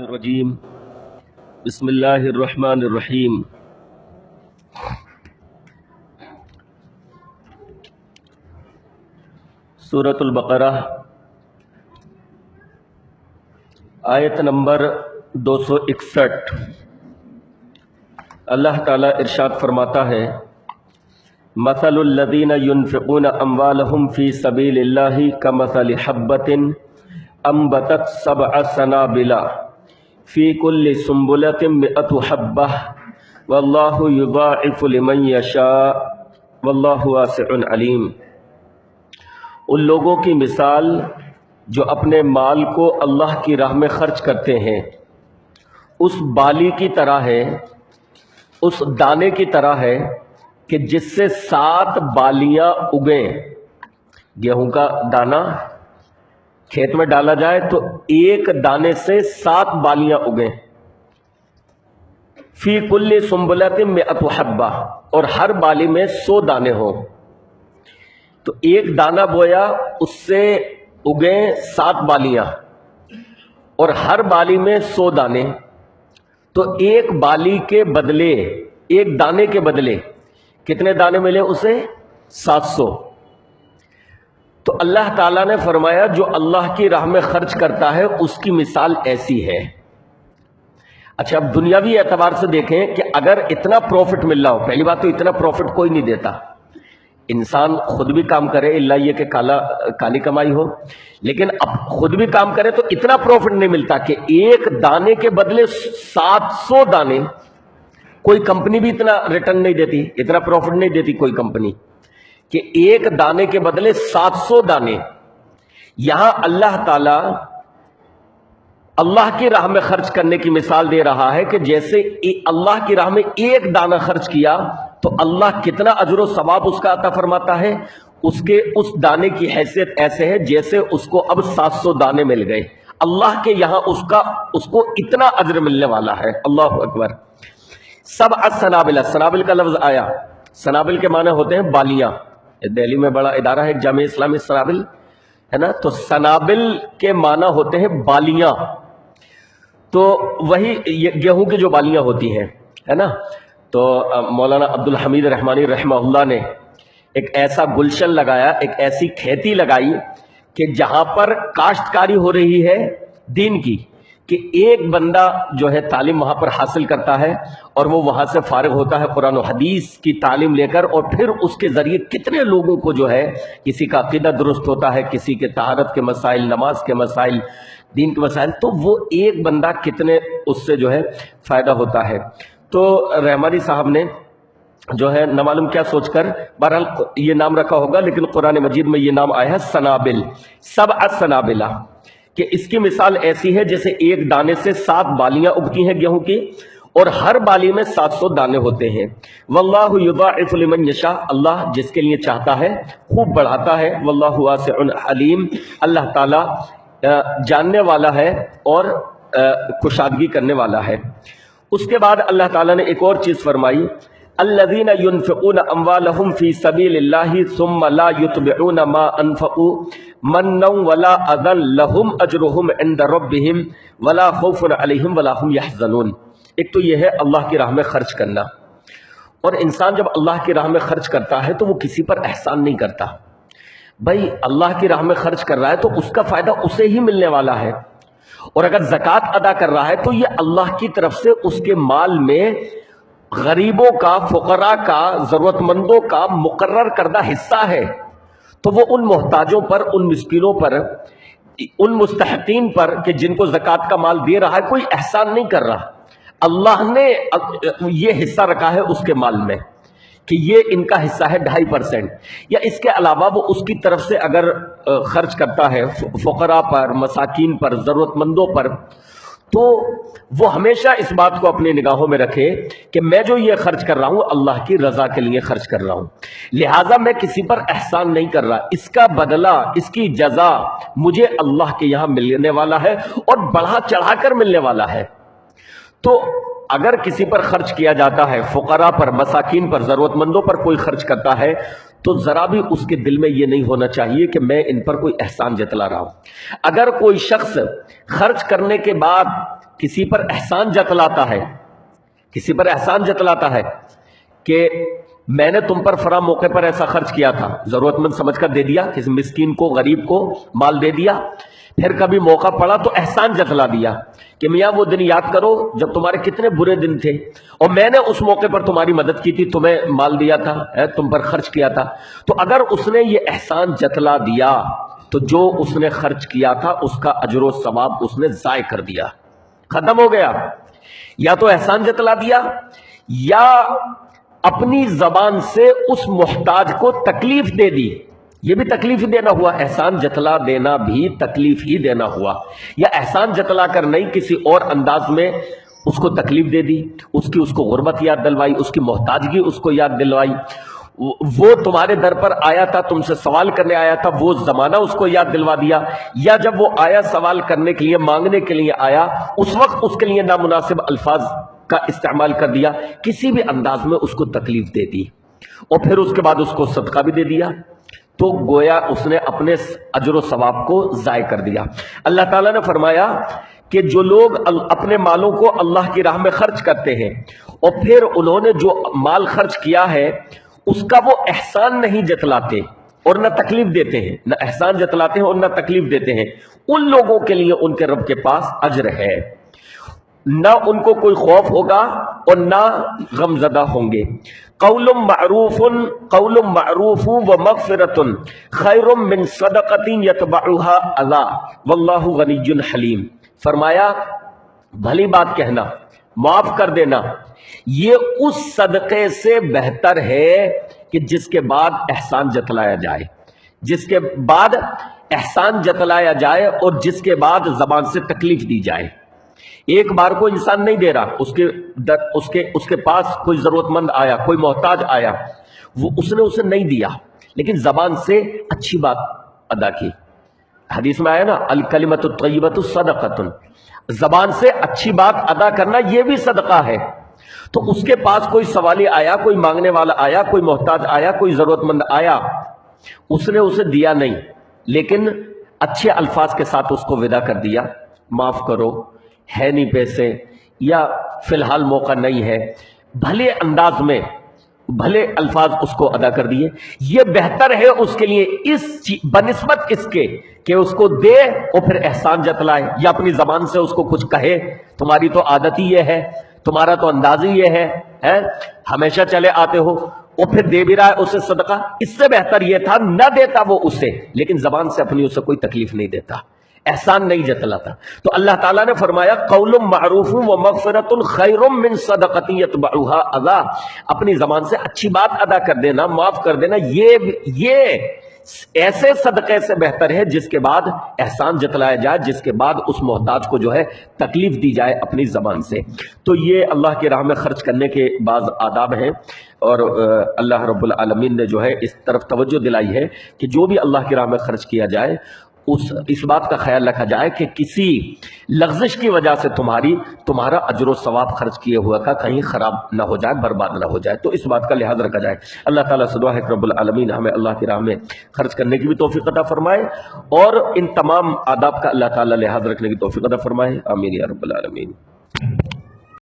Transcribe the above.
الرجیم بسم اللہ الرحمن الرحیم سورۃ البقرہ آیت نمبر 261۔ اللہ تعالیٰ ارشاد فرماتا ہے، مثل الذین ينفقون اموالهم فی سبیل اللہ کمثل حبۃ انبتت 7 سنابل فی کل سنبلۃ 100 حبۃ واللہ یضاعف لمن یشاء واللہ واسع علیم۔ ان لوگوں کی مثال جو اپنے مال کو اللہ کی راہ میں خرچ کرتے ہیں اس بالی کی طرح ہے، اس دانے کی طرح ہے کہ جس سے 7 بالیاں اگیں۔ گیہوں کا دانہ کھیت میں ڈالا جائے تو ایک دانے سے 7 بالیاں اگیں۔ فی کل سنبلۃ 100 حبۃ، اور ہر بالی میں 100 دانے ہوں۔ تو ایک دانہ بویا، اس سے اگیں 7 بالیاں، اور ہر بالی میں 100 دانے، تو ایک بالی کے بدلے، ایک دانے کے بدلے کتنے دانے ملے اسے؟ 700۔ تو اللہ تعالیٰ نے فرمایا جو اللہ کی راہ میں خرچ کرتا ہے اس کی مثال ایسی ہے۔ اچھا، اب دنیاوی اعتبار سے دیکھیں کہ اگر اتنا پروفٹ مل رہا ہو، پہلی بات تو اتنا پروفٹ کوئی نہیں دیتا، انسان خود بھی کام کرے اللہ یہ کہ کالی کمائی ہو، لیکن اب خود بھی کام کرے تو اتنا پروفٹ نہیں ملتا کہ ایک دانے کے بدلے 700 دانے۔ کوئی کمپنی بھی اتنا ریٹرن نہیں دیتی، اتنا پروفٹ نہیں دیتی کوئی کمپنی کہ ایک دانے کے بدلے 700 دانے۔ یہاں اللہ تعالی اللہ کی راہ میں خرچ کرنے کی مثال دے رہا ہے کہ جیسے اللہ کی راہ میں ایک دانہ خرچ کیا تو اللہ کتنا اجر و ثواب اس کا عطا فرماتا ہے۔ اس دانے کی حیثیت ایسے ہے جیسے اس کو اب 700 دانے مل گئے۔ اللہ کے یہاں اس کو اتنا اجر ملنے والا ہے۔ اللہ اکبر۔ 7 سنابل، سنابل کا لفظ آیا، سنابل کے معنی ہوتے ہیں بالیاں۔ دہلی میں بڑا ادارہ ہے جامعہ اسلامی سنابل ہے نا، تو سنابل کے معنی ہوتے ہیں بالیاں، تو وہی گیہوں کی جو بالیاں ہوتی ہیں ہے نا۔ تو مولانا عبدالحمید رحمانی رحمہ اللہ نے ایک ایسا گلشن لگایا، ایک ایسی کھیتی لگائی کہ جہاں پر کاشتکاری ہو رہی ہے دین کی، کہ ایک بندہ جو ہے تعلیم وہاں پر حاصل کرتا ہے اور وہ وہاں سے فارغ ہوتا ہے قرآن و حدیث کی تعلیم لے کر، اور پھر اس کے ذریعے کتنے لوگوں کو جو ہے کسی کا عقیدہ درست ہوتا ہے، کسی کے طہارت کے مسائل، نماز کے مسائل، دین کے مسائل، تو وہ ایک بندہ کتنے اس سے جو ہے فائدہ ہوتا ہے۔ تو رحمانی صاحب نے جو ہے نہ معلوم کیا سوچ کر بہرحال یہ نام رکھا ہوگا، لیکن قرآن مجید میں یہ نام آیا ہے سنابل، 7 سنابلہ، کہ اس کی مثال ایسی ہے جیسے ایک دانے سے 7 بالیاں اگتی ہیں گیہوں کی، اور ہر بالی میں 700 دانے ہوتے ہیں۔ واللہ یضاعف لمن یشاء، اللہ جس کے لیے چاہتا ہے خوب بڑھاتا ہے۔ واللہ واسع علیم، اللہ تعالی جاننے والا ہے اور کشادگی کرنے والا ہے۔ اس کے بعد اللہ تعالیٰ نے ایک اور چیز فرمائی، الذین ينفقون اموالهم فی سبیل اللہ ثم لا یتبعون ما انفقوا منا ولا اذى لهم اجرهم عند ربهم ولا خوف علیہم ولا هم يحزنون۔ ایک تو یہ ہے اللہ کی راہ میں خرچ کرنا، اور انسان جب اللہ کی راہ میں خرچ کرتا ہے تو وہ کسی پر احسان نہیں کرتا۔ بھائی اللہ کی راہ میں خرچ کر رہا ہے تو اس کا فائدہ اسے ہی ملنے والا ہے، اور اگر زکوٰۃ ادا کر رہا ہے تو یہ اللہ کی طرف سے اس کے مال میں غریبوں کا، فقراء کا، ضرورت مندوں کا مقرر کردہ حصہ ہے، تو وہ ان محتاجوں پر، ان مسکینوں پر، ان مستحقین پر کہ جن کو زکوٰۃ کا مال دے رہا ہے کوئی احسان نہیں کر رہا، اللہ نے یہ حصہ رکھا ہے اس کے مال میں کہ یہ ان کا حصہ ہے 2.5%، یا اس کے علاوہ وہ اس کی طرف سے اگر خرچ کرتا ہے فقراء پر، مساکین پر، ضرورت مندوں پر، تو وہ ہمیشہ اس بات کو اپنی نگاہوں میں رکھے کہ میں جو یہ خرچ کر رہا ہوں اللہ کی رضا کے لیے خرچ کر رہا ہوں، لہٰذا میں کسی پر احسان نہیں کر رہا، اس کا بدلہ، اس کی جزا مجھے اللہ کے یہاں ملنے والا ہے اور بڑھا چڑھا کر ملنے والا ہے۔ تو اگر کسی پر خرچ کیا جاتا ہے، فقراء پر، مساکین پر، ضرورت مندوں پر کوئی خرچ کرتا ہے، تو ذرا بھی اس کے دل میں یہ نہیں ہونا چاہیے کہ میں ان پر کوئی احسان جتلا رہا ہوں۔ اگر کوئی شخص خرچ کرنے کے بعد کسی پر احسان جتلاتا ہے، کسی پر احسان جتلاتا ہے کہ میں نے تم پر فلاں موقع پر ایسا خرچ کیا تھا، ضرورت مند سمجھ کر دے دیا، کسی مسکین کو غریب کو مال دے دیا، پھر کبھی موقع پڑا تو احسان جتلا دیا کہ میاں وہ دن یاد کرو جب تمہارے کتنے برے دن تھے اور میں نے اس موقع پر تمہاری مدد کی تھی، تمہیں مال دیا تھا، تم پر خرچ کیا تھا۔ تو اگر اس نے یہ احسان جتلا دیا تو جو اس نے خرچ کیا تھا اس کا اجر و ثواب اس نے ضائع کر دیا، ختم ہو گیا۔ یا تو احسان جتلا دیا یا اپنی زبان سے اس محتاج کو تکلیف دے دی، یہ بھی تکلیف ہی دینا ہوا، احسان جتلا دینا بھی تکلیف ہی دینا ہوا، یا احسان جتلا کر نہیں کسی اور انداز میں اس کو تکلیف دے دی، اس کو غربت یاد دلوائی، اس کی محتاجگی اس کو یاد دلوائی، وہ تمہارے در پر آیا تھا، تم سے سوال کرنے آیا تھا، وہ زمانہ اس کو یاد دلوا دیا، یا جب وہ آیا سوال کرنے کے لیے، مانگنے کے لیے آیا، اس وقت اس کے لیے نامناسب الفاظ کا استعمال کر دیا، کسی بھی انداز میں اس کو تکلیف دے دی، اور پھر اس کے بعد اس کو صدقہ بھی دے دیا، تو گویا اس نے اپنے اجر و ثواب کو ضائع کر دیا۔ اللہ تعالیٰ نے فرمایا کہ جو لوگ اپنے مالوں کو اللہ کی راہ میں خرچ کرتے ہیں اور پھر انہوں نے جو مال خرچ کیا ہے اس کا وہ احسان نہیں جتلاتے اور نہ تکلیف دیتے ہیں، نہ احسان جتلاتے ہیں اور نہ تکلیف دیتے ہیں، ان لوگوں کے لیے ان کے رب کے پاس اجر ہے، نہ ان کو کوئی خوف ہوگا اور نہ غمزدہ ہوں گے۔ قول معروف و مغفرۃ خیر من صدقۃ یتبعها اذی واللہ غنی حلیم۔ فرمایا بھلی بات کہنا، معاف کر دینا، یہ اس صدقے سے بہتر ہے کہ جس کے بعد احسان جتلایا جائے، جس کے بعد احسان جتلایا جائے اور جس کے بعد زبان سے تکلیف دی جائے۔ ایک بار کو انسان نہیں دے رہا، اس کے پاس کوئی ضرورت مند آیا، کوئی محتاج آیا، اس نے اسے نہیں دیا لیکن زبان سے اچھی بات ادا کی۔ حدیث میں آیا نا، الکلمۃ الطیبۃ صدقۃ، زبان سے اچھی بات ادا کرنا یہ بھی صدقہ ہے۔ تو اس کے پاس کوئی سوالی آیا، کوئی مانگنے والا آیا، کوئی محتاج آیا، کوئی ضرورت مند آیا، اس نے اسے دیا نہیں لیکن اچھے الفاظ کے ساتھ اس کو ودا کر دیا، معاف کرو، ہے نہیں پیسے، یا فی الحال موقع نہیں ہے، بھلے انداز میں بھلے الفاظ اس کو ادا کر دیے، یہ بہتر ہے اس کے لیے بنسبت اس کے کہ اس کو دے اور پھر احسان جتلائے یا اپنی زبان سے اس کو کچھ کہے، تمہاری تو عادت ہی یہ ہے، تمہارا تو انداز ہی یہ ہے، ہمیشہ چلے آتے ہو، اور پھر دے بھی رہا ہے اسے صدقہ۔ اس سے بہتر یہ تھا نہ دیتا وہ اسے لیکن زبان سے اپنی اسے کوئی تکلیف نہیں دیتا، احسان نہیں جتلاتا۔ تو اللہ تعالیٰ نے فرمایا قول معروف و مغفرۃ خیر من صدقۃ یتبعها اذی، اپنی زبان سے اچھی بات ادا کر دینا، معاف کر دینا، یہ ایسے صدقے سے بہتر ہے جس کے بعد احسان جتلایا جائے، جس کے بعد اس محتاج کو جو ہے تکلیف دی جائے اپنی زبان سے۔ تو یہ اللہ کی راہ میں خرچ کرنے کے بعض آداب ہیں، اور اللہ رب العالمین نے جو ہے اس طرف توجہ دلائی ہے کہ جو بھی اللہ کی راہ میں خرچ کیا جائے اس بات کا خیال رکھا جائے کہ کسی لغزش کی وجہ سے تمہارا اجر و ثواب خرچ کیے ہوا کا کہیں خراب نہ ہو جائے، برباد نہ ہو جائے، تو اس بات کا لحاظ رکھا جائے۔ اللہ تعالیٰ سے دعا ہے کہ رب العالمین ہمیں اللہ کی راہ میں خرچ کرنے کی بھی توفیق عطا فرمائے اور ان تمام آداب کا اللہ تعالیٰ لحاظ رکھنے کی توفیق عطا فرمائے، آمین یا رب العالمین۔